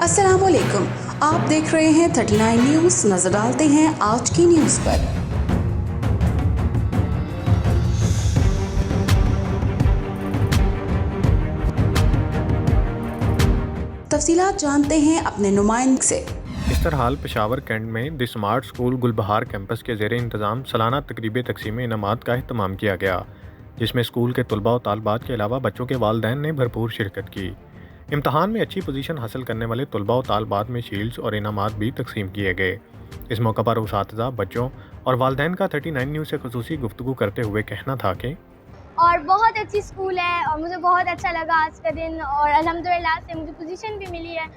अस्सलाम वालेकुम, आप देख रहे हैं 39 न्यूज़। नजर डालते हैं आज की न्यूज़ पर। तफसीलात जानते हैं अपने नुमाइंदे से। इस तरह पेशावर कैंट में the smart school Gulbahar campus के ज़ेर इंतज़ाम सालाना तकरीब तकसीम इनामात का अहतमाम किया गया, जिसमें स्कूल के तलबा और तालबात के अलावा बच्चों के वालिदैन ने भरपूर शिरकत की। इम्तहान में अच्छी पोजीशन हासिल करने वाले तलबा और तालबात में शील्ड्स और इनामात भी तकसीम किए गए। इस मौका पर उसातिज़ा, बच्चों और वालिदैन का 39 न्यूज़ से ख़ुसूसी गुफ्तगू करते हुए कहना था कि और बहुत अच्छी स्कूल है और मुझे बहुत अच्छा लगा आज का दिन, और अल्हम्दुलिल्लाह से मुझे पोजीशन भी मिली है,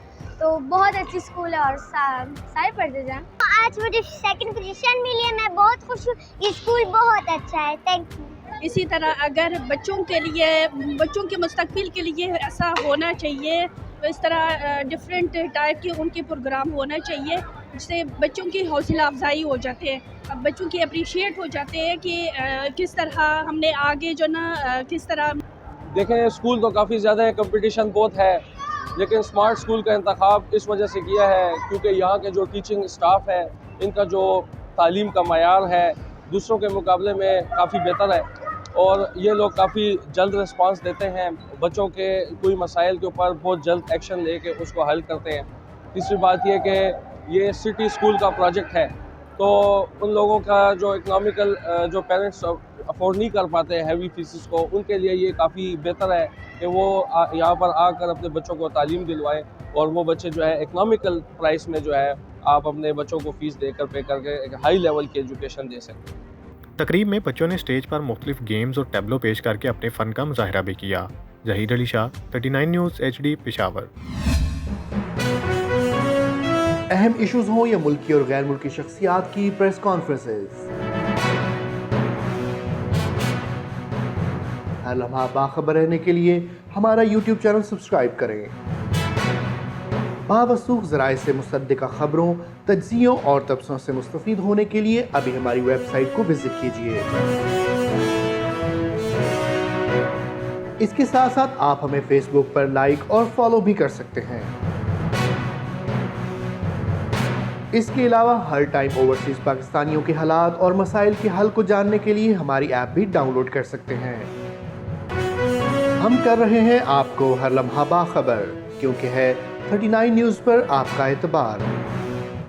तो बहुत अच्छी स्कूल है और सारे पढ़ते जाएं। आज मुझे सेकंड पोजीशन मिली है, मैं बहुत खुश हूँ। ये स्कूल बहुत अच्छा है, थैंक यू। इसी तरह अगर बच्चों के लिए, बच्चों के मुस्तकबिल के लिए ऐसा होना चाहिए, तो इस तरह डिफरेंट टाइप के उनके प्रोग्राम होना चाहिए, जिससे बच्चों की हौसला अफजाई हो जाते हैं, अब बच्चों की अप्रिशिएट हो जाते हैं कि किस तरह हमने आगे जो ना किस तरह। देखें, स्कूल तो काफ़ी ज़्यादा है, कंपटीशन बहुत है, लेकिन स्मार्ट स्कूल का इंतखाब इस वजह से किया है क्योंकि यहाँ के जो टीचिंग स्टाफ है, इनका जो तालीम का मयार है दूसरों के मुकाबले में काफ़ी बेहतर है, और ये लोग काफ़ी जल्द रिस्पांस देते हैं, बच्चों के कोई मसाइल के ऊपर बहुत जल्द एक्शन लेके उसको हल करते हैं। तीसरी बात ये कि ये सिटी स्कूल का प्रोजेक्ट है, तो उन लोगों का जो इकनॉमिकल जो पेरेंट्स अफोर्ड नहीं कर पाते हैं हैवी फीसिस को, उनके लिए ये काफ़ी बेहतर है कि वो यहाँ पर आकर अपने बच्चों को तालीम दिलवाएं, और वो बच्चे जो है इकनॉमिकल प्राइस में जो है आप अपने बच्चों को फ़ीस देकर पे करके एक हाई लेवल की एजुकेशन दे सकते हैं। तकरीब में बच्चों ने स्टेज पर मुख्तलिफ गेम्स और टैबलो पेश करके अपने फ़न का मुजाहरा भी किया। Zaheer Ali Shah, 39 news HD, Peshawar. अहम इश्यूज हों या मुल्की और गैर मुल्की शख्सियात की प्रेस कॉन्फ्रेंसेस, हर लम्हा बाखबर रहने के लिए हमारा YouTube चैनल सब्सक्राइब करें। बावसूख ज़राए से मुसद्दिक़ा खबरों, तज्ज़ियों और तबसरों से मुस्तफ़ीद होने के लिए अभी हमारी वेबसाइट को विजिट कीजिए। इसके साथ साथ आप हमें फेसबुक पर लाइक और फॉलो भी कर सकते हैं। इसके अलावा हर टाइम ओवरसीज़ पाकिस्तानियों के हालात और मसाइल के हल को जानने के लिए हमारी ऐप भी डाउनलोड कर सकते हैं। हम कर रहे हैं आपको हर लम्हा बाखबर, क्योंकि है 39 न्यूज़ पर आपका एतबार।